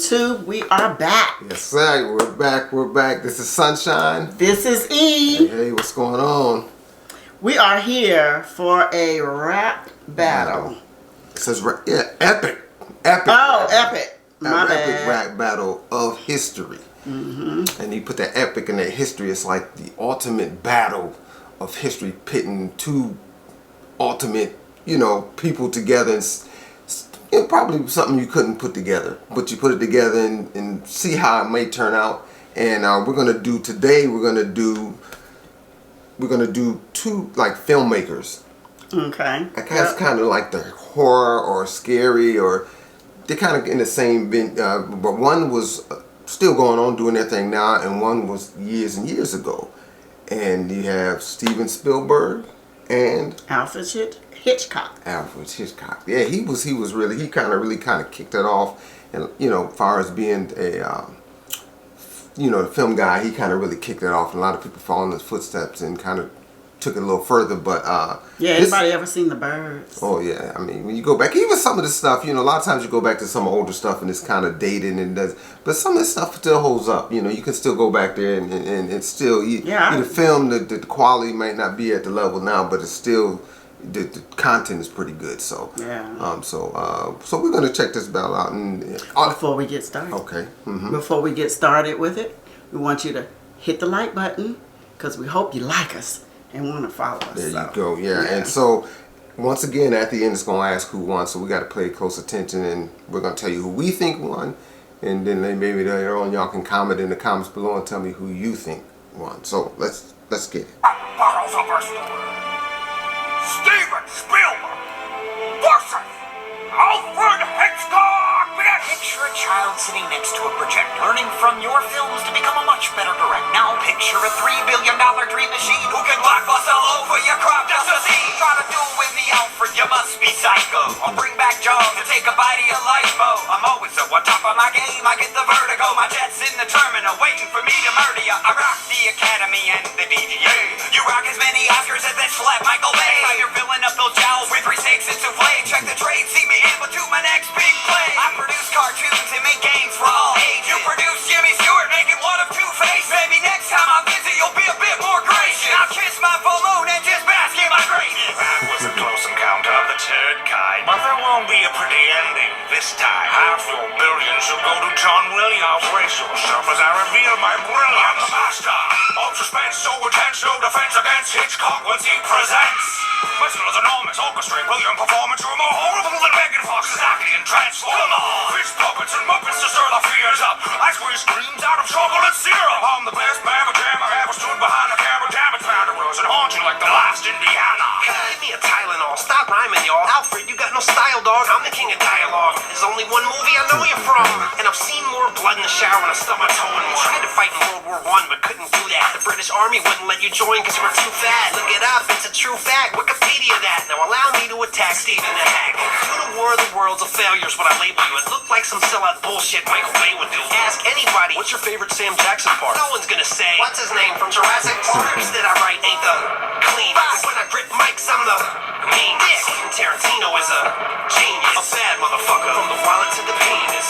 YouTube. We are back. Yes, sir. We're back. We're back. This is Sunshine. This is E. Hey, what's going on? We are here for a rap battle. It says, epic. Epic. Oh, epic. My bad. Epic rap battle of history. Mm-hmm. And you put that epic in that history. It's like the ultimate battle of history, pitting two ultimate, people together. And probably something you couldn't put together, but you put it together and see how it may turn out. And we're gonna do two like filmmakers. Okay. It's kind of like the horror or scary, or they're kind of in the same but one was still going on doing their thing now, and one was years and years ago. And you have Steven Spielberg and Alfred Hitchcock. Alfred Hitchcock. Yeah, he kind of kicked it off, and as far as being a the film guy, he kind of really kicked it off, and a lot of people followed in his footsteps and kind of took it a little further. But anybody ever seen The Birds? Oh yeah, I mean, when you go back, even some of the stuff, a lot of times you go back to some older stuff and it's kind of dated but some of the stuff still holds up. You can still go back there and still the film, the quality might not be at the level now, but it's still the content is pretty good. So so we're gonna check this battle out before we get started. Okay. Mm-hmm. Before we get started with it, we want you to hit the like button because we hope you like us and want to follow us. There you go. Yeah. And so once again at the end it's gonna ask who won. So we got to pay close attention, and we're gonna tell you who we think won, and then maybe later on y'all can comment in the comments below and tell me who you think won. So let's get it. Bottles of our story. Steven Spielberg versus Alfred Hitchcock. Picture a child sitting next to a projector, learning from your films to become a much better director. Now picture a $3 billion dream machine who can blockbuster all over your crop just to see. Try to do it with me, Alfred, you must be psycho. I'll bring back John to take a bite of your life, Mo. I'm always so on top of my game, I get the vertigo. My jet's in the terminal, waiting for me to murder ya. I rock the Academy and the BGA. You rock as many Oscars as that slap Michael Bay. Now you're filling up those jowls with 3 steaks and souffle. Check the trade, see me able to my next big play. I produce cartoons and make games for all ages. You produce Jimmy Stewart, making one of 2 faces. Maybe next time I visit, you'll be a bit more gracious. I'll kiss my full moon and just bask in my greatness. That was a close encounter of the turd kind, but there won't be a pretty ending this time. Half your billions will go to John Williams. Brace yourself as I reveal my brilliance. I'm the master of suspense, so intense, no defense against Hitchcock once he presents. My skill is enormous, orchestrate brilliant performance. You're more horrible than Megan Fox's acting and transform. Come on! Fish puppets and muppets to stir the fears up. I squeeze dreams out of chocolate syrup. I'm the best mamma jammer ever stood behind a camera. Damage found a and haunt you like the last Indiana. Give me a Tylenol, stop rhyming, y'all. Alfred, you got no style, dog. I'm the king of dialogue. There's only one movie I know you from, and I've seen more blood in the shower than I stubbed my toe in one. Tried to fight in World War I, but couldn't do that. The British Army wouldn't let you join because you were too fat. Look it up, it's a true fact. Wikipedia that. Now allow me to attack Stephen the Hack. You the War of the Worlds of failures when I label you. It looked like some sellout bullshit Michael Bay would do. Ask anybody, what's your favorite Sam Jackson part? No one's gonna say, what's his name from Jurassic Park? That I write ain't the clean. When I grip mics, I'm the mean. Quentin Tarantino is a genius. A bad motherfucker from the wallet to the penis.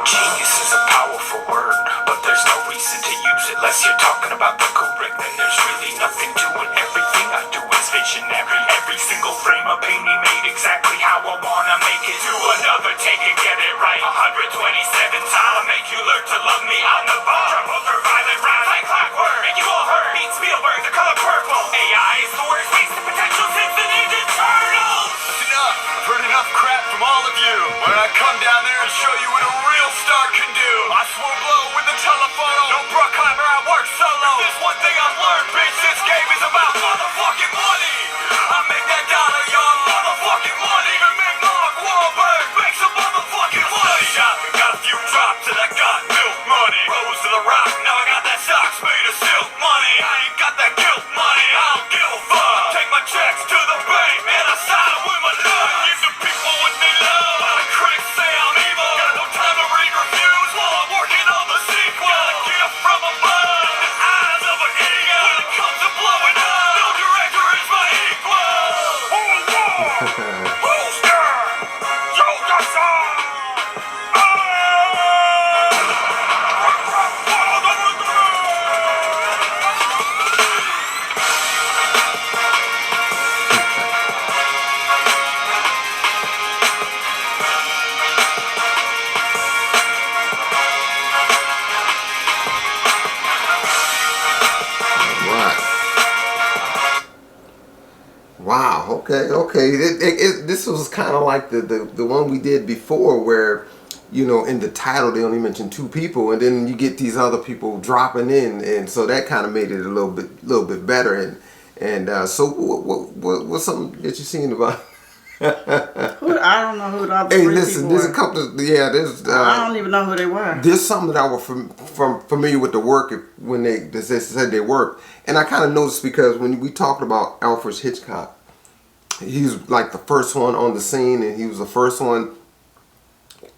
Genius is a powerful word, but there's no reason to use it unless you're talking about the Kubrick. Then there's really nothing to it. Everything I do is visionary. Every single frame of painting made exactly how I wanna make it. Do another take and get it right 127 times. I'll make you learn to love me on the bar. Jump over violent rhyme like clockwork. Make you all hurt. Beat Spielberg, the color purple. AI is the worst. Waste the potential symphony eternal. That's enough. I've heard enough crap from all of you. When I come down there and show you what a real star can do, I swore blow with the telephone. No Bruckheimer, I work solo. If there's one thing I've learned, bitch, this game is about motherfucking money. I make that dollar, y'all, motherfucking money. Even make Mark Wahlberg make some motherfucking money. Got a few drops and I got milk money. Rose to the rock, now I got that stock Wow. Okay. This was kind of like the one we did before, where in the title they only mention 2 people, and then you get these other people dropping in, and so that kind of made it a little bit better. And so what's something that you seen about? I don't know who the other Hey, three listen, people there's were. a couple of there's. I don't even know who they were. There's some that I was familiar with the work when they said they worked, and I kind of noticed because when we talked about Alfred Hitchcock, he was like the first one on the scene, and he was the first one.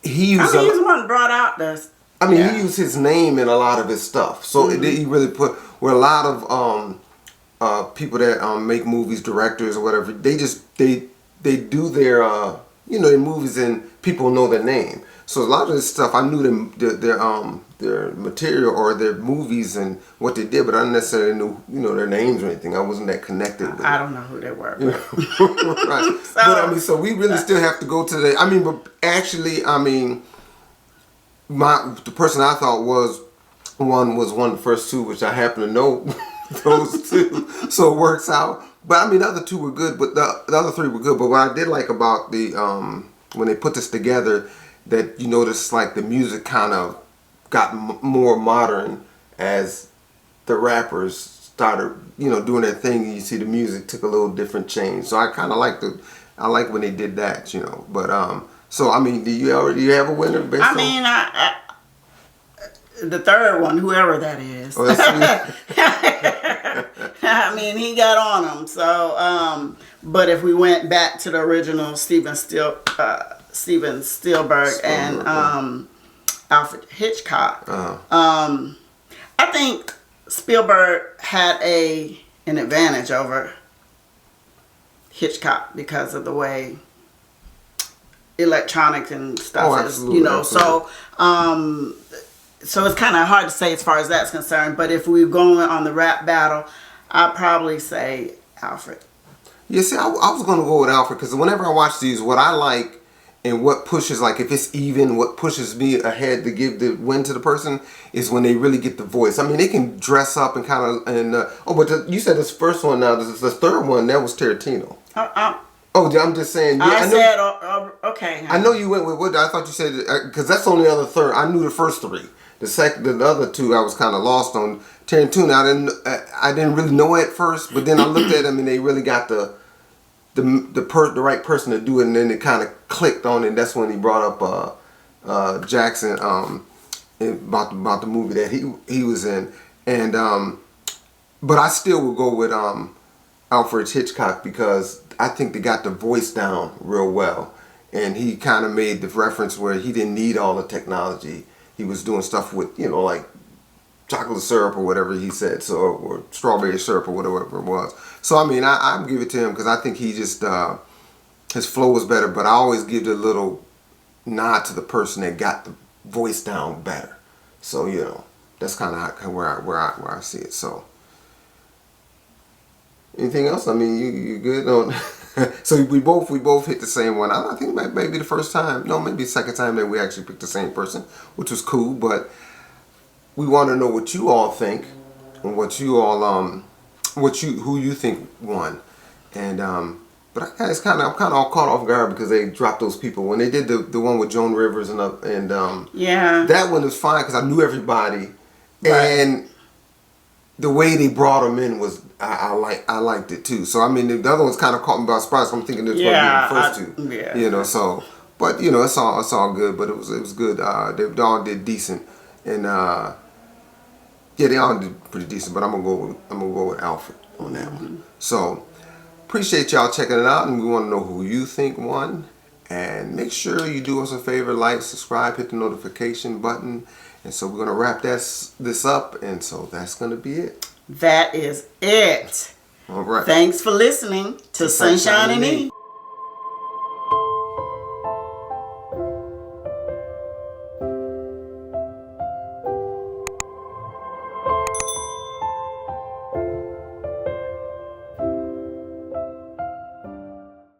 He used. He's the one brought out this. He used his name in a lot of his stuff, so he really put where a lot of people that make movies, directors or whatever, they do their their movies and people know their name. So a lot of this stuff I knew their material or their movies and what they did, but I didn't necessarily knew their names or anything. I wasn't that connected with I don't know who they were. right. But so we really still have to go to but actually the person I thought was one of the first 2, which I happen to know those 2, so it works out. But the other 2 were good, but the other 3 were good. But what I did like about the when they put this together, that you notice like the music kind of got more modern as the rappers started doing their thing, and you see the music took a little different change. So I kind of like when they did that, But so do you have a winner? Based on? The third one, whoever that is. Oh, that's he got on them. So, but if we went back to the original Steven Spielberg and Alfred Hitchcock, I think Spielberg had an advantage over Hitchcock because of the way electronic and stuff is, so so it's kind of hard to say as far as that's concerned. But if we're going on the rap battle, I'd probably say Alfred. Yeah, see, I was going to go with Alfred because whenever I watch these, what I like and what pushes, like if it's even, what pushes me ahead to give the win to the person is when they really get the voice. They can dress up and kind of, but you said this first one now, this is the third one, that was Tarantino. I'm just saying. Yeah, okay. I know you went with what I thought you said, because that's only the other third. I knew the first 3. The other 2 I was kind of lost on. Tarantino, I didn't really know at first, but then I looked at them and they really got the right person to do it, and then it kind of clicked on it. And that's when he brought up Jackson about the movie that he was in, and but I still would go with Alfred Hitchcock because I think they got the voice down real well, and he kind of made the reference where he didn't need all the technology. He was doing stuff with like chocolate syrup or whatever he said, so or strawberry syrup or whatever it was. So I give it to him because I think he just his flow was better. But I always give the little nod to the person that got the voice down better. So that's kind of where I see it. So anything else? You good on? So we both hit the same one. I think maybe the first time, no, maybe the second time that we actually picked the same person, which was cool. But we want to know what you all think and what you all who you think won. And but I'm kind of all caught off guard because they dropped those people when they did the one with Joan Rivers and that one was fine because I knew everybody, right. And the way they brought them in was I liked it too. So the other one's kind of caught me by surprise. I'm thinking it's going to be the first 2. Yeah. So but it's all good. But it was good. They all did decent, and they all did pretty decent. But I'm gonna go with Alfred on that one. So appreciate y'all checking it out, and we want to know who you think won. And make sure you do us a favor, like, subscribe, hit the notification button. And so we're going to wrap this up. And so that's going to be it. That is it. All right. Thanks for listening to Sunshine and E.